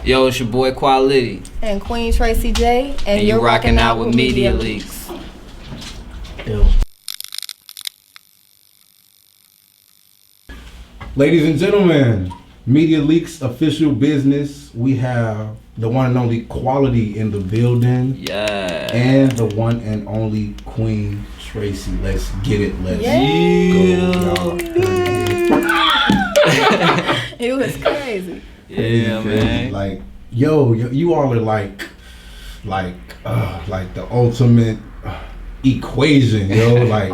Yo, it's your boy Qualitti. And Queen Tracie J. And you're rocking out with Media Leeks. Yo. Ladies and gentlemen, Media Leeks official business. We have the one and only Qualitti in the building. Yeah. And the one and only Queen Tracie. Let's get it. Let's go. It was crazy. Yeah, man. Like, yo, you all are like the ultimate equation, yo. Like,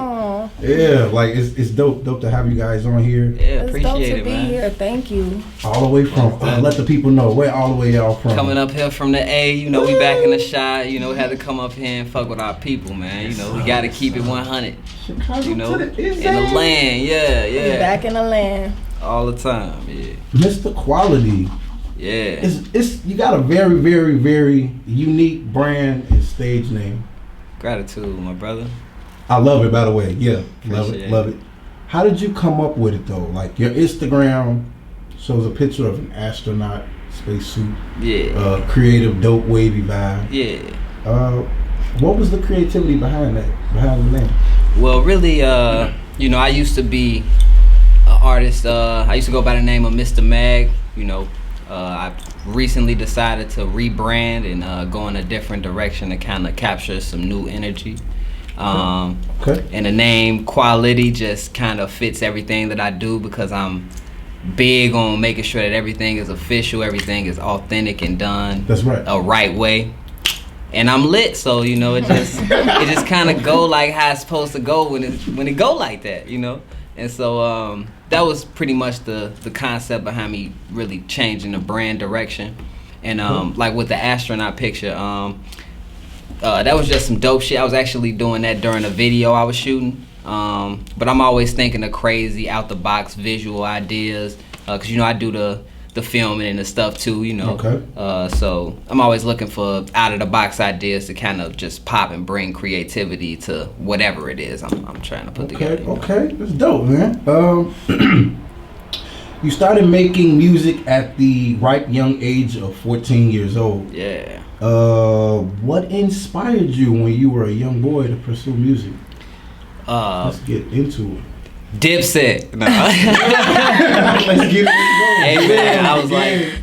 yeah, like it's dope to have you guys on here. Yeah, it's appreciate dope to it, be man. here. Thank you. All the way from, let the people know where all the way y'all from. Coming up here from the A, you know, we back in the shot. You know, we had to come up here and fuck with our people, man. You know, we got to keep it 100. Chicago, you know, in the land, yeah. We back in the land. All the time, yeah. Mr. Qualitti. Yeah. It's you got a very, very, very unique brand and stage name. Gratitude, my brother. I love it, by the way. Yeah, Appreciate love it. How did you come up with it though? Like your Instagram shows a picture of an astronaut spacesuit. Yeah. Creative, dope, wavy vibe. Yeah. What was the creativity behind that? Behind the name? Well, really, you know, I used to be an artist. I used to go by the name of Mr. Mag. You know, I recently decided to rebrand and go in a different direction to kind of capture some new energy. Okay. And the name Qualitti just kind of fits everything that I do because I'm big on making sure that everything is official, everything is authentic and done That's right. a right way. And I'm lit, so you know it just kind of go like how it's supposed to go when it go like that, you know. And so that was pretty much the concept behind me really changing the brand direction. And like with the astronaut picture, that was just some dope shit. I was actually doing that during a video I was shooting. But I'm always thinking of crazy out the box visual ideas, cause you know I do the filming and the stuff too, you know. Okay. So I'm always looking for out of the box ideas to kind of just pop and bring creativity to whatever it is I'm trying to put together. You know? Okay, that's dope, man. You started making music at the ripe young age of 14 years old. Yeah. What inspired you when you were a young boy to pursue music? Let's get into it. Dipset. No. Let's get it going. Hey man, I was like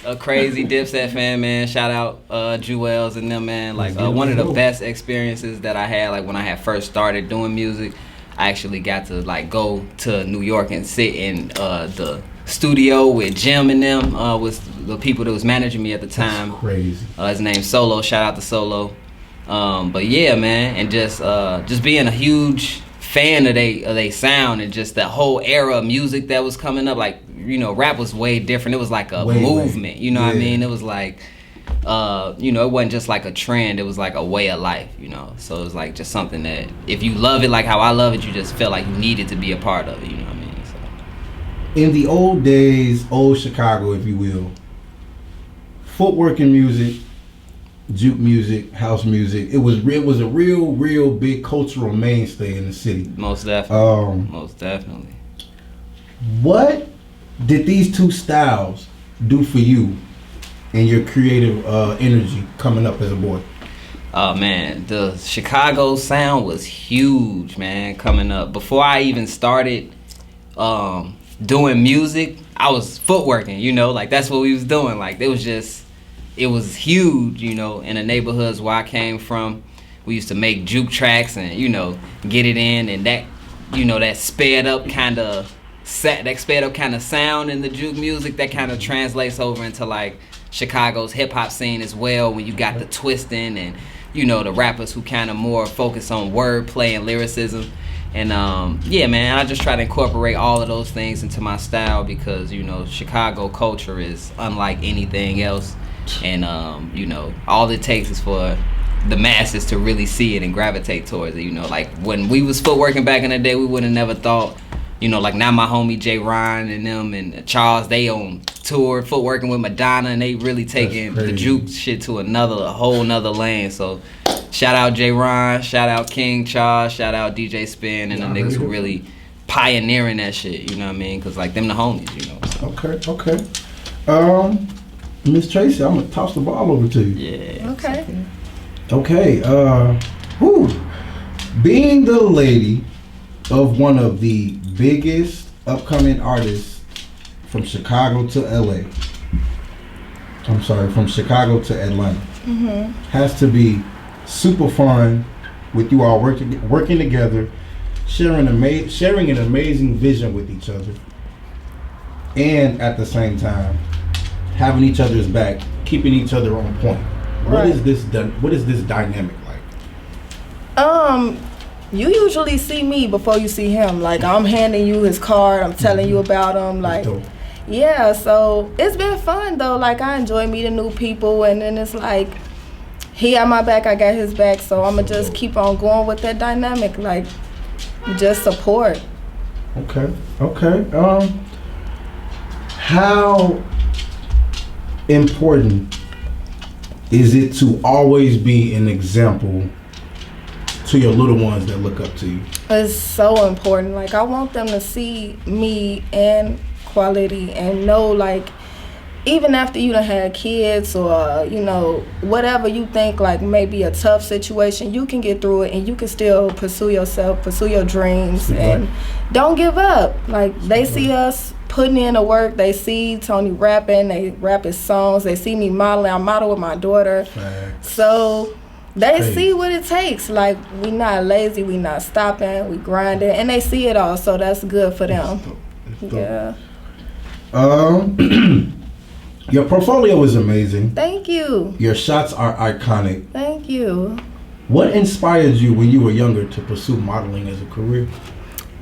a crazy Dipset fan, man. Shout out Jewels and them, man. Like one of the best experiences that I had, like when I had first started doing music, I actually got to like go to New York and sit in the studio with Jim and them, was the people that was managing me at the time. That's crazy. His name's Solo. Shout out to Solo. But yeah, man, and just being a huge fan of they sound and just that whole era of music that was coming up. Like, you know, rap was way different. It was like a movement. You know what I mean? It was like, you know, it wasn't just like a trend. It was like a way of life. You know, so it was like just something that if you love it like how I love it, you just felt like you needed to be a part of it. You know what I mean? So. In the old days, old Chicago, if you will, footwork and music, juke music, house music, it was a real big cultural mainstay in the city. Most definitely. Most definitely. What did these two styles do for you and your creative energy coming up as a boy? Oh man, the Chicago sound was huge, man, coming up. Before I even started doing music, I was footworking, you know, like that's what we was doing. Like it was huge, you know, in the neighborhoods where I came from. We used to make juke tracks and, you know, get it in, and that, you know, that sped up kind of sound in the juke music, that kind of translates over into like Chicago's hip hop scene as well, when you got the twisting and, you know, the rappers who kind of more focus on wordplay and lyricism. And yeah, man, I just try to incorporate all of those things into my style because, you know, Chicago culture is unlike anything else. And you know, all it takes is for the masses to really see it and gravitate towards it. You know, like when we was footworking back in the day, we would have never thought, you know, like now my homie J Ryan and them and Charles, they on tour footworking with Madonna, and they really taking the juke shit to a whole nother lane. So shout out J Ryan, shout out King Charles, shout out DJ Spin and the niggas who really pioneering that shit. You know what I mean? Cause like them the homies, you know. So. Okay. Miss Tracie, I'm gonna toss the ball over to you. Yeah. Okay. Okay. Being the lady of one of the biggest upcoming artists from Chicago to LA. I'm sorry, from Chicago to Atlanta. Has to be super fun with you all working together, sharing an amazing vision with each other, and at the same time having each other's back, keeping each other on point. What is this dynamic like? You usually see me before you see him. Like, I'm handing you his card, I'm telling you about him. Like, yeah, so it's been fun though. Like, I enjoy meeting new people, and then it's like, he got my back, I got his back, so I'm gonna just keep on going with that dynamic. Like, just support. Okay. How important is it to always be an example to your little ones that look up to you? It's so important. Like, I want them to see me and Qualitti and know, like, even after you done had kids or, you know, whatever you think, like, maybe a tough situation, you can get through it and you can still pursue yourself, pursue your dreams, and don't give up. Like, they see us putting in the work. They see Tony rapping, they rap his songs, they see me modeling. I model with my daughter. Facts. So they see what it takes. Like, we not lazy, we not stopping, we grinding, and they see it all, so that's good for them. Yeah. Your portfolio is amazing. Thank you. Your shots are iconic. Thank you. What inspired you when you were younger to pursue modeling as a career?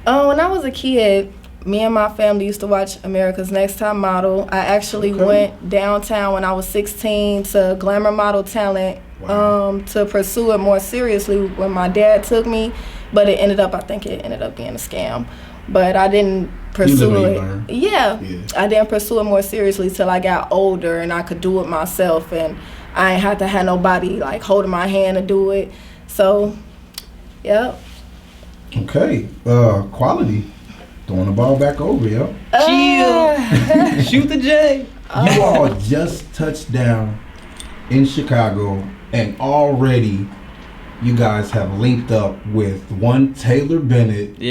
When I was a kid, me and my family used to watch America's Next Top Model. I actually went downtown when I was 16 to Glamour Model Talent to pursue it more seriously when my dad took me, but I think it ended up being a scam. But I didn't pursue it. Yeah, I didn't pursue it more seriously till I got older and I could do it myself, and I ain't had to have nobody like holding my hand to do it. So, yep. Okay, Qualitti. Throwing the ball back over, yo. Chill. Shoot the J. You all just touched down in Chicago, and already you guys have linked up with one Taylor Bennett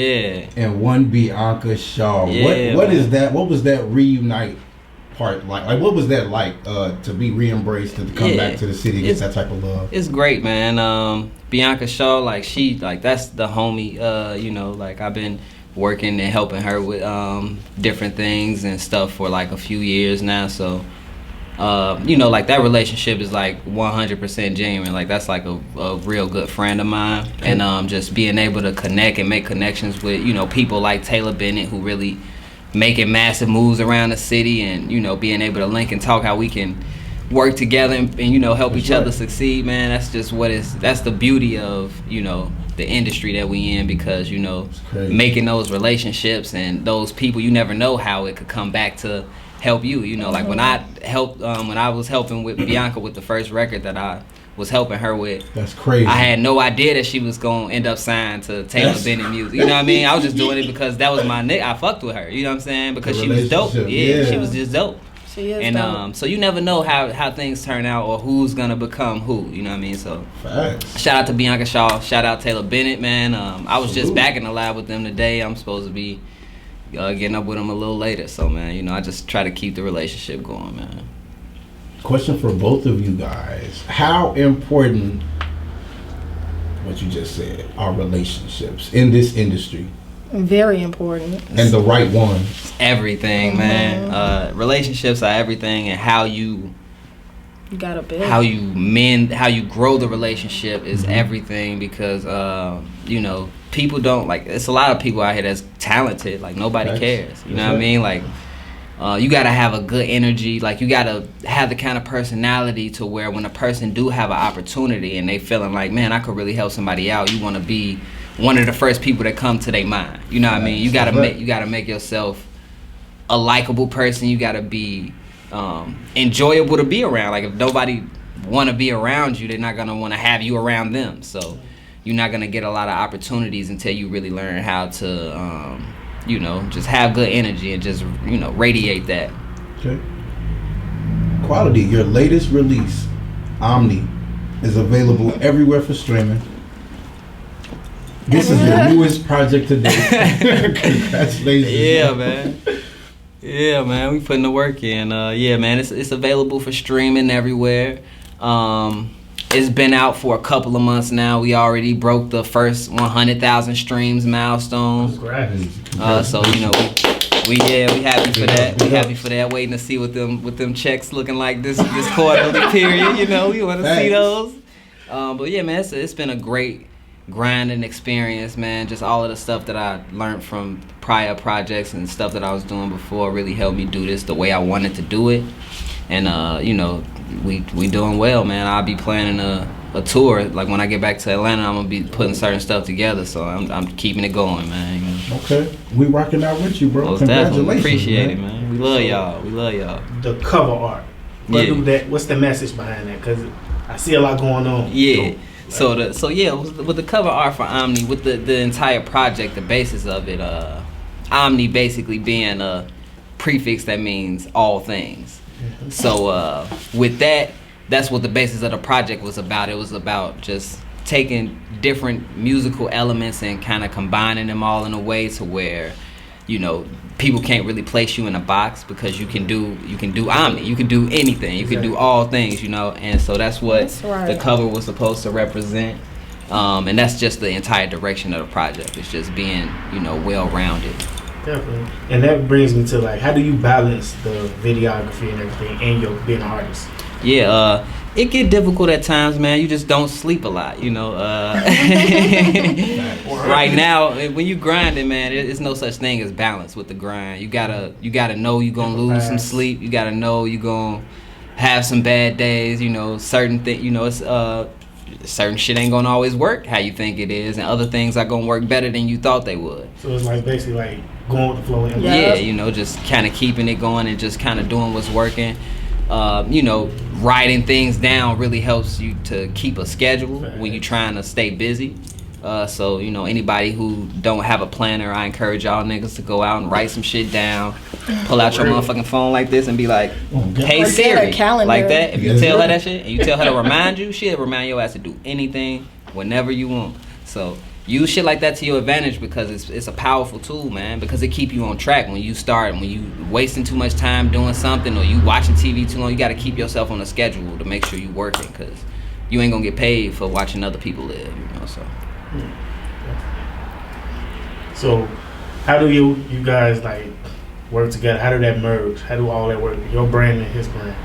and one Bianca Shaw. What is that? What was that reunite part like? Like, what was that like to be re-embraced and to come back to the city and get that type of love? It's great, man. Bianca Shaw, like, that's the homie. You know, like, I've been working and helping her with different things and stuff for like a few years now, so you know, like, that relationship is like 100% genuine. Like, that's like a real good friend of mine, and just being able to connect and make connections with, you know, people like Taylor Bennett, who really making massive moves around the city, and, you know, being able to link and talk how we can work together and you know, help each other succeed, man. That's just that's the beauty of, you know, the industry that we in, because, you know, making those relationships and those people, you never know how it could come back to help you. You know, like, when I helped, when I was helping with Bianca with the first record that I was helping her with, that's crazy. I had no idea that she was gonna end up signed to Taylor Bennett Music. You know what I mean? I was just doing it because that was my nick. I fucked with her. You know what I'm saying? Because she was dope. Yeah, she was just dope. She is and dope. So you never know how things turn out or who's gonna become who. You know what I mean? So facts. Shout out to Bianca Shaw. Shout out Taylor Bennett, man. I was just back in the lab with them today. I'm supposed to be getting up with them a little later. So, man, you know, I just try to keep the relationship going, man. Question for both of you guys: how important, what you just said, are relationships in this industry? Very important. And the right ones. Everything, man. Relationships are everything, and how you gotta build. How you grow the relationship is everything, because you know, people don't, like, it's a lot of people out here that's talented, like, nobody cares. You know what I mean? Like, you gotta have a good energy. Like, you gotta have the kind of personality to where when a person do have an opportunity and they feeling like, man, I could really help somebody out, you want to be one of the first people that come to their mind. You know what I mean? You gotta make yourself a likable person. You gotta be enjoyable to be around. Like, if nobody want to be around you, they're not gonna want to have you around them. So you're not gonna get a lot of opportunities until you really learn how to you know, just have good energy and just, you know, radiate that. Okay. Qualitti, your latest release, Omni, is available everywhere for streaming. This is your newest project to date. Congratulations. Yeah, man. We putting the work in. Yeah, man. It's available for streaming everywhere. It's been out for a couple of months now. We already broke the first 100,000 streams milestone. So you know, we happy for that. We happy for that. Waiting to see what them checks looking like this quarterly period. You know, we want to see those. But yeah, man, it's been a great grinding experience, man. Just all of the stuff that I learned from prior projects and stuff that I was doing before really helped me do this the way I wanted to do it. And you know, we doing well, man. I'll be planning a tour. Like when I get back to Atlanta, I'm gonna be putting certain stuff together. So I'm keeping it going, man. You know? Okay, we rocking out with you, bro. Most Congratulations, appreciate it, man. We love y'all. The cover art. What's the message behind that? Because I see a lot going on. Yeah. So with the cover art for Omni, with the entire project, the basis of it, Omni basically being a prefix that means all things. Mm-hmm. So with that's what the basis of the project was about. It was about just taking different musical elements and kind of combining them all in a way to where, you know, people can't really place you in a box because you can do Omni, you can do anything, you can do all things, you know, and so that's what the cover was supposed to represent, and that's just the entire direction of the project. It's just being, you know, well-rounded. Definitely. And that brings me to, like, how do you balance the videography and everything and your being an artist? Yeah, it get difficult at times, man. You just don't sleep a lot, you know. Right now, when you grinding, man, there's no such thing as balance with the grind. You gotta know you're gonna lose some sleep. You gotta know you're gonna have some bad days. You know, certain it's certain shit ain't gonna always work how you think it is, and other things are gonna work better than you thought they would. So it's like basically like going with the flow. Yeah, you know, just kind of keeping it going and just kind of doing what's working. You know, writing things down really helps you to keep a schedule when you're trying to stay busy. So, you know, anybody who don't have a planner, I encourage y'all niggas to go out and write some shit down. Pull out your motherfucking phone like this and be like, hey Siri, like that. If you tell her that shit and you tell her to remind you, she'll remind your ass to do anything whenever you want. So use shit like that to your advantage because it's a powerful tool, man, because it keep you on track when you wasting too much time doing something or you watching TV too long. You got to keep yourself on a schedule to make sure you working, because you ain't gonna get paid for watching other people live, you know. So how do you guys like work together? How do that merge? How do all that work? Your brand and his brand?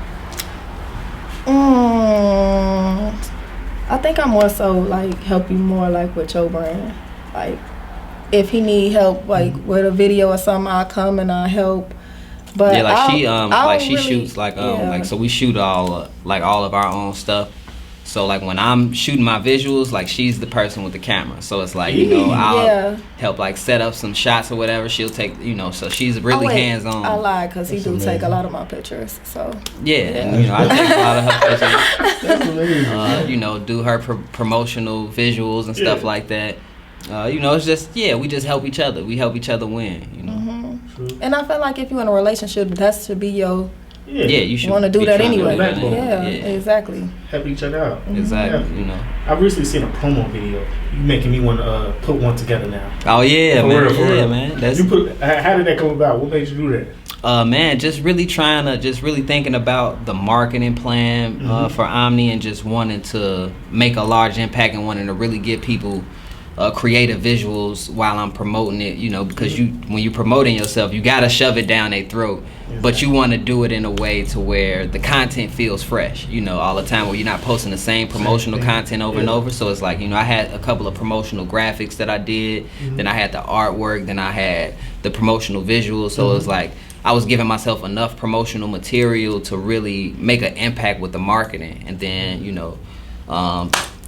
I think I more so like help you more like with your brand. Like if he need help like with a video or something, I'll come and I'll help. But yeah, she shoots like so we shoot all of our own stuff. So like when I'm shooting my visuals, like she's the person with the camera. So it's like, you know, I'll help like set up some shots or whatever. She'll take, you know, so she's really hands on. I lied because he do take a lot of my pictures. So and you know, I take a lot of her pictures. That's amazing. You know, do her promotional visuals and stuff like that. You know, it's just we just help each other. We help each other win. You know. Mm-hmm. And I feel like if you're in a relationship, that should be your. You should want to do that anyway. Yeah, exactly. Help each other out. Exactly. You know. I've recently seen a promo video. You making me want to put one together now. Oh yeah, man. Man. How did that come about? What made you do that? Man, just really thinking about the marketing plan for Omni and just wanting to make a large impact and wanting to really give people creative visuals while I'm promoting it, you know, because when you're promoting yourself, you gotta shove it down their throat, but you want to do it in a way to where the content feels fresh, you know, all the time, where you're not posting the same promotional content over and over. So it's like, you know, I had a couple of promotional graphics that I did, then I had the artwork, then I had the promotional visuals. So it's like I was giving myself enough promotional material to really make an impact with the marketing. And then, you know,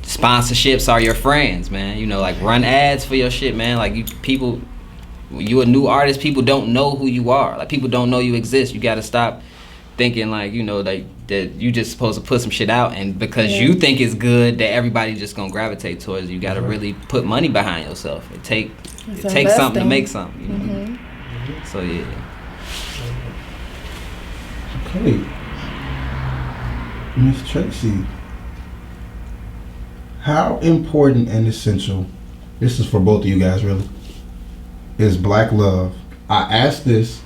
sponsorships are your friends, man. You know, like run ads for your shit, man. Like you a new artist, people don't know who you are. Like people don't know you exist. You got to stop thinking like, you know, like that you just supposed to put some shit out, and because you think it's good that everybody just gonna gravitate towards you. You got to really put money behind yourself. It takes something to make something, you know? So Okay. Miss Tracie, how important and essential, this is for both of you guys really, is black love? I ask this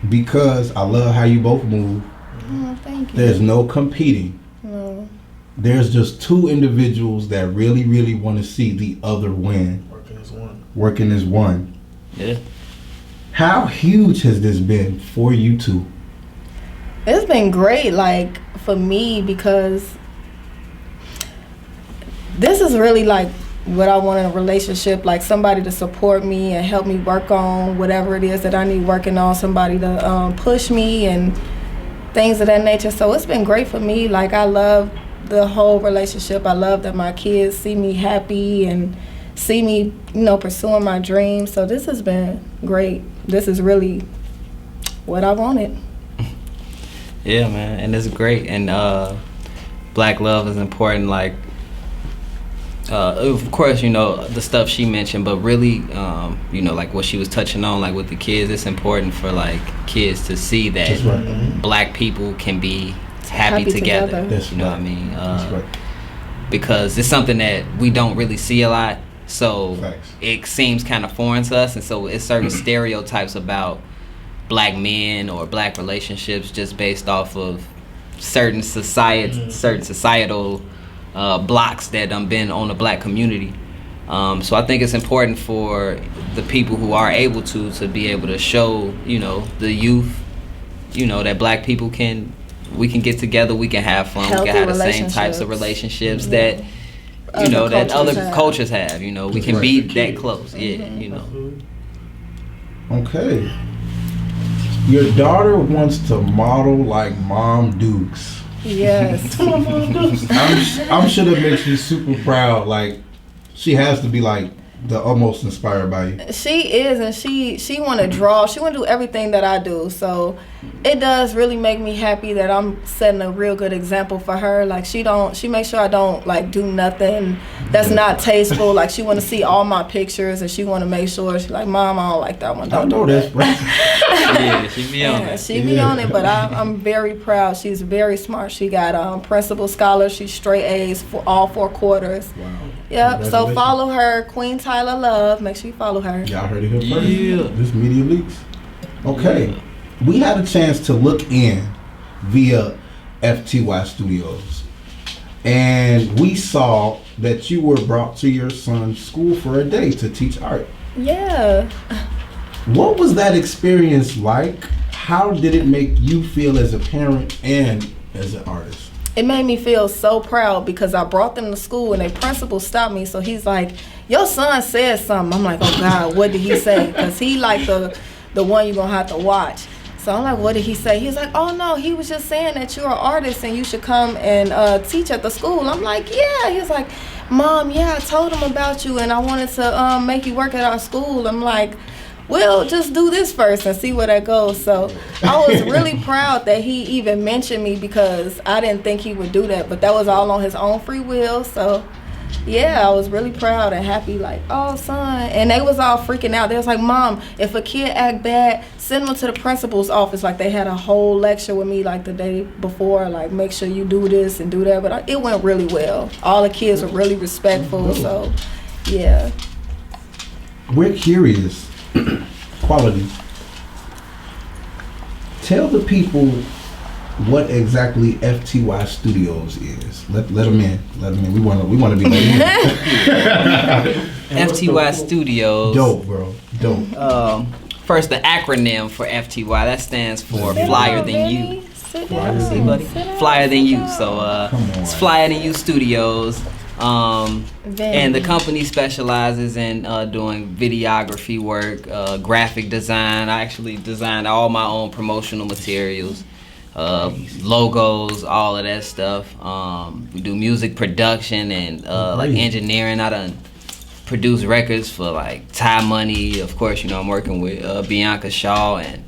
because I love how you both move. Oh, thank you. There's no competing. No. There's just two individuals that really, really want to see the other win. Working as one. Yeah. How huge has this been for you two? It's been great, like, for me, because this is really like what I want in a relationship, like somebody to support me and help me work on whatever it is that I need working on, somebody to push me and things of that nature. So it's been great for me. Like, I love the whole relationship. I love that my kids see me happy and see me, pursuing my dreams. So this has been great. This is really what I wanted. Yeah, man, and it's great. And black love is important. Like, of course, the stuff she mentioned, but really, like what she was touching on, like with the kids, it's important for like kids to see that black people can be happy together. That's what I mean? That's right. Because it's something that we don't really see a lot. So Facts. It seems kind of foreign to us, and so it's certain stereotypes about black men or black relationships just based off of certain societal blocks that been on the black community. So I think it's important for the people who are able to be able to show, the youth, that black people we can get together, we can have fun, we can have the same types of relationships that that other cultures have. We can be that close. Okay. Your daughter wants to model like Mom Dukes. Yes. I'm sure that makes you super proud. Like, she has to be like almost inspired by you. She is, and she want to draw. She want to do everything that I do. So it does really make me happy that I'm setting a real good example for her. Like, she makes sure I don't like do nothing that's not tasteful. Like, she want to see all my pictures, and she want to make sure she's like, Mom, I don't like that one. I know that's right. Yeah, she be on it. She be on it, but I'm very proud. She's very smart. She got principal scholars. She's straight A's for all 4 quarters. Wow. Yep. So follow her, Queen Tyler Love. Make sure you follow her. Y'all heard it here first. Yeah. This Media Leaks. Okay. Yeah. We had a chance to look in via FTY Studios, and we saw that you were brought to your son's school for a day to teach art. Yeah. What was that experience like? How did it make you feel as a parent and as an artist? It made me feel so proud because I brought them to school and their principal stopped me. So he's like, your son said something. I'm like, oh God, what did he say? Because he like the one you're going to have to watch. So I'm like, what did he say? He's like, oh no, he was just saying that you're an artist and you should come and teach at the school. I'm like, yeah. He's like, Mom, yeah, I told him about you and I wanted to make you work at our school. I'm like, well, just do this first and see where that goes. So I was really proud that he even mentioned me because I didn't think he would do that. But that was all on his own free will. So yeah, I was really proud and happy, like, oh, son. And they was all freaking out. They was like, Mom, if a kid act bad, send them to the principal's office. Like, they had a whole lecture with me, like, the day before, like, make sure you do this and do that. But it went really well. All the kids were really respectful, so, yeah. We're curious. Quality. Tell the people what exactly FTY Studios is. Let them in. Let them in. We want to be let in. FTY Studios. Dope, bro. Dope. First, the acronym for FTY, that stands for Flyer Than You. Flyer Than You. So it's Flyer Than You Studios. And the company specializes in doing videography work, graphic design. I actually designed all my own promotional materials, logos, all of that stuff. We do music production and like engineering. I done produced records for like Ty Money. Of course, I'm working with Bianca Shaw and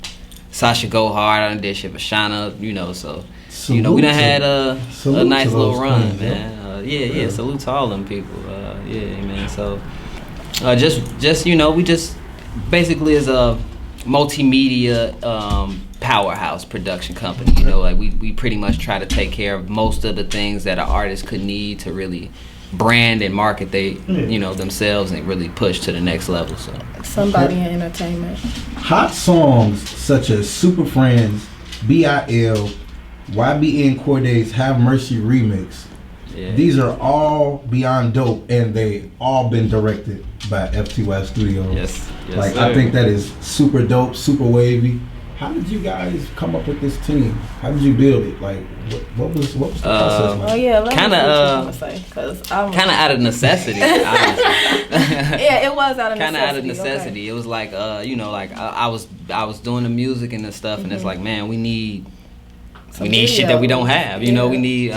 Sasha Go Hard. I done did shit for Shauna, so we done had a nice little run, man. Yeah, salute to all them people. Yeah, man. So, just we just basically is a multimedia powerhouse production company. You know, like we pretty much try to take care of most of the things that an artist could need to really brand and market themselves and really push to the next level. So somebody in entertainment. Hot songs such as Super Friends, BIL, YBN Corday's Have Mercy remix. Yeah. These are all beyond dope, and they all been directed by FTY Studios. Yes, like, sir. I think that is super dope, super wavy. How did you guys come up with this team? How did you build it? Like, what was the process like? Oh yeah, let kinda, me see what you say, cause I'm kind of out of necessity. Yeah, it was out of necessity. Kind of out of necessity. Okay. It was like, I was doing the music and the stuff, and it's like, man, we need shit that we don't have. You know, we need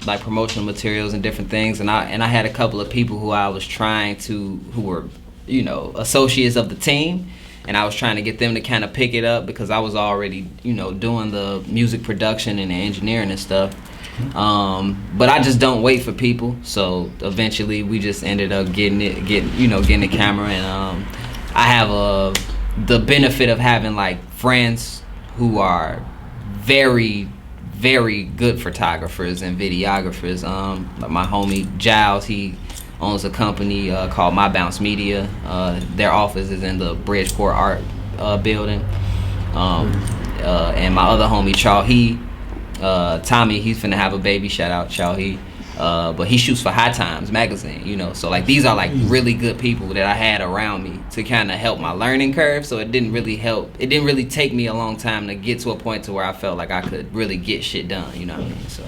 like promotional materials and different things. And I had a couple of people who I was who were, associates of the team. And I was trying to get them to kind of pick it up because I was already, doing the music production and the engineering and stuff. But I just don't wait for people. So eventually we just ended up getting the camera. And I have the benefit of having like friends who are very, very good photographers and videographers. Like my homie Giles, he owns a company called My Bounce Media. Their office is in the Bridgeport Art building. And my other homie, Tommy, he's finna have a baby. Shout out, Chaw. But he shoots for High Times magazine, So like these are like really good people that I had around me to kind of help my learning curve. So it didn't really help. It didn't really take me a long time to get to a point to where I felt like I could really get shit done. You know what I mean? So.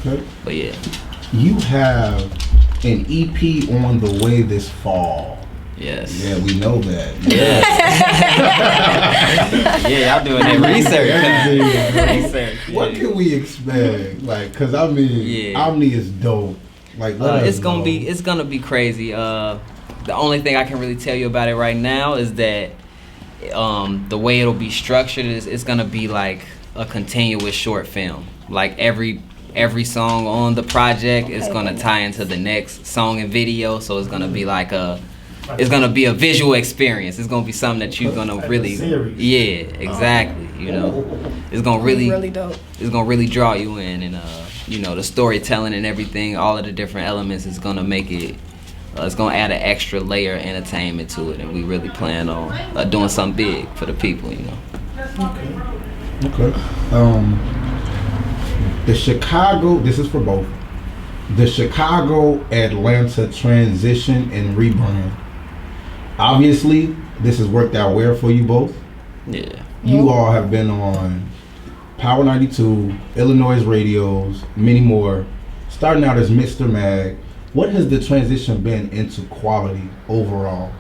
Okay. But yeah. You have an EP on the way this fall. Yes. Yeah, we know that. Yes. Yeah, y'all doing that research. What can we expect? Like, cause I mean, Omni is dope. Like, it's gonna be crazy. The only thing I can really tell you about it right now is that the way it'll be structured is it's gonna be like a continuous short film. Like every song on the project is gonna tie into the next song and video. So it's gonna be like it's gonna be a visual experience. It's gonna be something that you're gonna like really, exactly. It's gonna really dope. It's gonna really draw you in, and the storytelling and everything, all of the different elements is gonna make it. It's gonna add an extra layer of entertainment to it, and we really plan on doing something big for the people. Okay. The Chicago. This is for both. The Chicago Atlanta transition and rebrand. Obviously, this has worked out well for you both. Yeah. You all have been on Power 92, Illinois radios, many more. Starting out as Mr. Mag, what has the transition been into quality overall?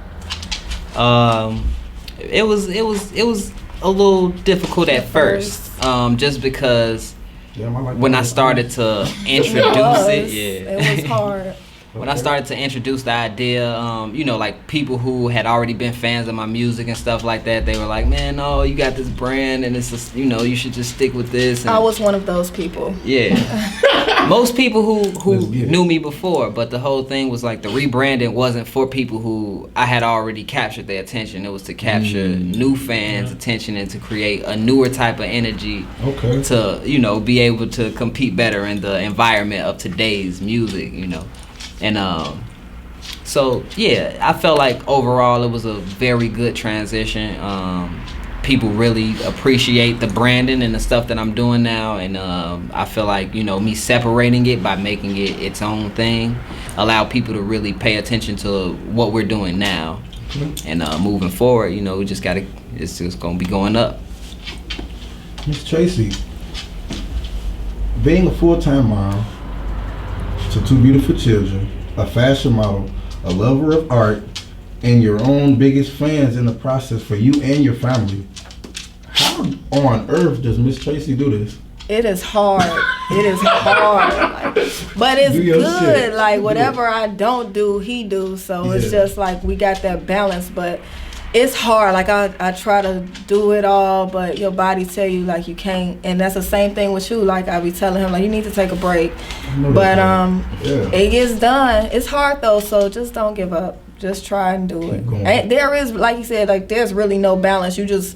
It was a little difficult at first, just because when I started to introduce it was hard. When I started to introduce the idea, like people who had already been fans of my music and stuff like that, they were like, man, no, you got this brand and it's just, you should just stick with this. And I was one of those people. Yeah. Most people who knew me before, but the whole thing was like the rebranding wasn't for people who I had already captured their attention. It was to capture new fans' attention and to create a newer type of energy to, be able to compete better in the environment of today's music, And so yeah, I felt like overall it was a very good transition. People really appreciate the branding and the stuff that I'm doing now, and I feel like me separating it by making it its own thing allow people to really pay attention to what we're doing now, and moving forward, we just it's just gonna be going up. Miss Tracie, being a full-time mom to two beautiful children, a fashion model, a lover of art, and your own biggest fans in the process for you and your family. How on earth does Miss Tracie do this? It is hard. It is hard. But it's good. Shit. Like whatever I don't do, he do. So it's just like we got that balance. But it's hard. Like I try to do it all, but your body tell you like you can't. And that's the same thing with you. Like I be telling him like you need to take a break. But it gets done. It's hard though, so just don't give up. Just try and do it. going. And there is, like you said, like there's really no balance. You just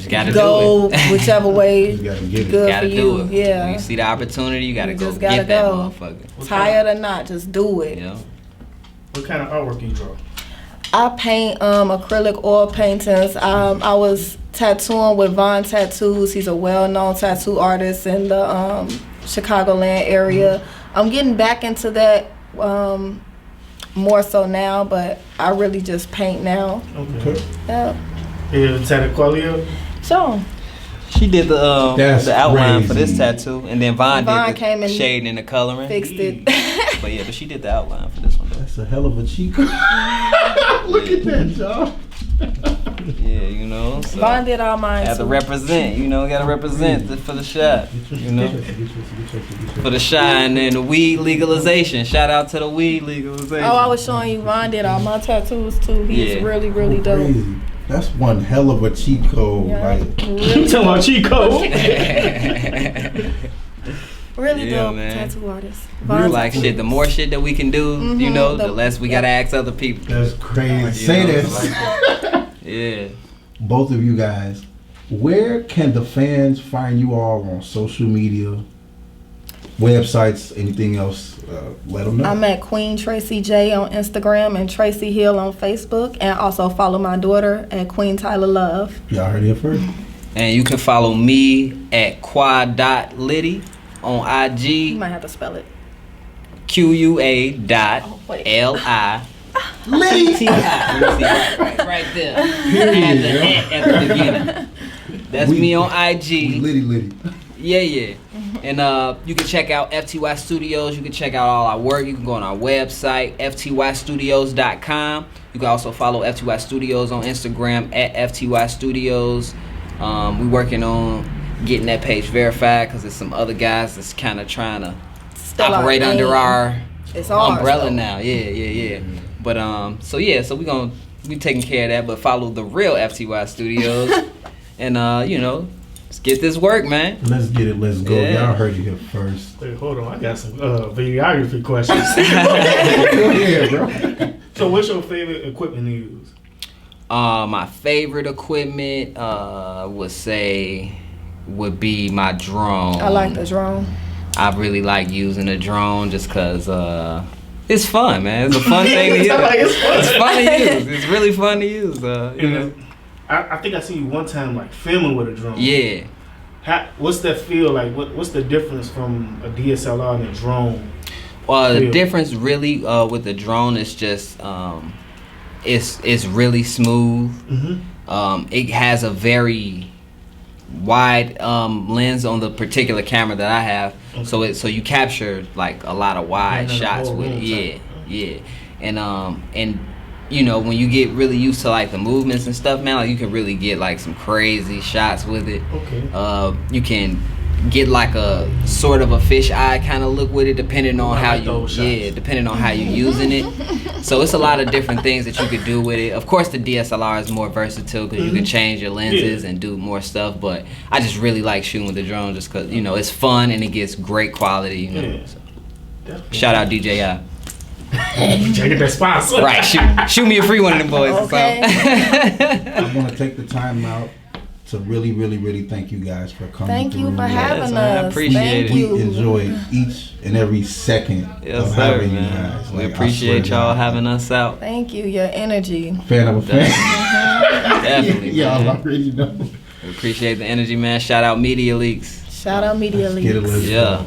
gotta go do it. whichever way You gotta get it. good Gotta for do you. it. Yeah. When you see the opportunity, you gotta You go just gotta get that go. motherfucker. Tired or not, just do it. Yeah. What kind of artwork do you draw? I paint acrylic oil paintings. I was tattooing with Von Tattoos. He's a well-known tattoo artist in the Chicagoland area. I'm getting back into that more so now, but I really just paint now. Okay. Yeah. You tattoo Qualia? So She did the That's outline for crazy. this tattoo, and then Von did came the and shade and the coloring. fixed it. But yeah, but she did the outline for this one though. That's a hell of a cheat code. Look at that, y'all. Yeah, you know. So Von did all mine have to too. represent, you know, gotta represent for the shot, you know. For the shine and the weed legalization. Shout out to the weed legalization. Oh, I was showing you Von did all my tattoos too. He's Yeah. really, really dope. Crazy. That's one hell of a cheat code. Yeah, Like, really, Talking about cheat code. really Yeah, dope man. tattoo artist. We're Von like Tattoos. shit. The more shit that we can do, you know, the the- less we gotta ask other people. that's crazy. You Say know, this. Yeah. Both of you guys, where can the fans find you all on social media, websites, anything else? Let them know. I'm at Queen Tracie J on Instagram and Tracie Hill on Facebook, and also follow my daughter at Queen Tyler Love. Y'all heard it here first. And you can follow me at qua.liddy on You IG. might have to spell it. QUA.LI. Liddy. Right there. And the at the beginning. That's me on IG. Liddy. Yeah. And you can check out FTY Studios. You can check out all our work. You can go on our website, ftystudios.com. You can also follow FTY Studios on Instagram at FTY Studios. We're working on getting that page verified because there's some other guys that's kind of trying to Still our operate under name. our It's ours, umbrella though. now. Yeah. But so we taking care of that. But follow the real FTY Studios, and you know, let's get this work, man. Let's get it. Let's go. Yeah. Y'all heard it here first. Wait, hold on. I got some videography questions. Go ahead, bro. So what's your favorite equipment to use? My favorite equipment would be my drone. I like the drone. I really like using a drone just cause it's fun, man. It's a fun thing to use. Sound like it's fun. It's fun to use. It's really fun to use. You know. I think I seen you one time like filming with a drone. Yeah. What's that feel like? What's the difference from a DSLR and a drone? The feel? difference really with the drone is just it's really smooth. Mm-hmm. It has a very wide lens on the particular camera that I have, Okay. so you capture like a lot of wide Yeah, shots the whole with room it. type. Yeah. And you know, when you get really used to like the movements and stuff, man, like you can really get like some crazy shots with it. Okay. You can get like a sort of a fish eye kind of look with it, depending on I how like those shots. depending on how you're using it. So it's a lot of different things that you could do with it. Of course, the DSLR is more versatile because you can change your lenses and do more stuff. But I just really like shooting with the drone just because, you know, it's fun and it gets great quality. You know. Yeah. So, Definitely. shout out DJI. Check that sponsor. Right, shoot me a free one of them boys. or Okay. something. I want to take the time out to really, really, really thank you guys for coming Thank you through. for having man, I us. appreciate Thank it. We you. enjoyed each and every second Yes, of sir, having man. you guys. We Like, I appreciate swear to y'all God. having us out. Thank you. Your energy. Fan of a fan. Definitely, Y'all man. already know. We appreciate the energy, man. Shout out Media Leaks. Shout out Media Let's get it, Leaks. let's Yeah. go.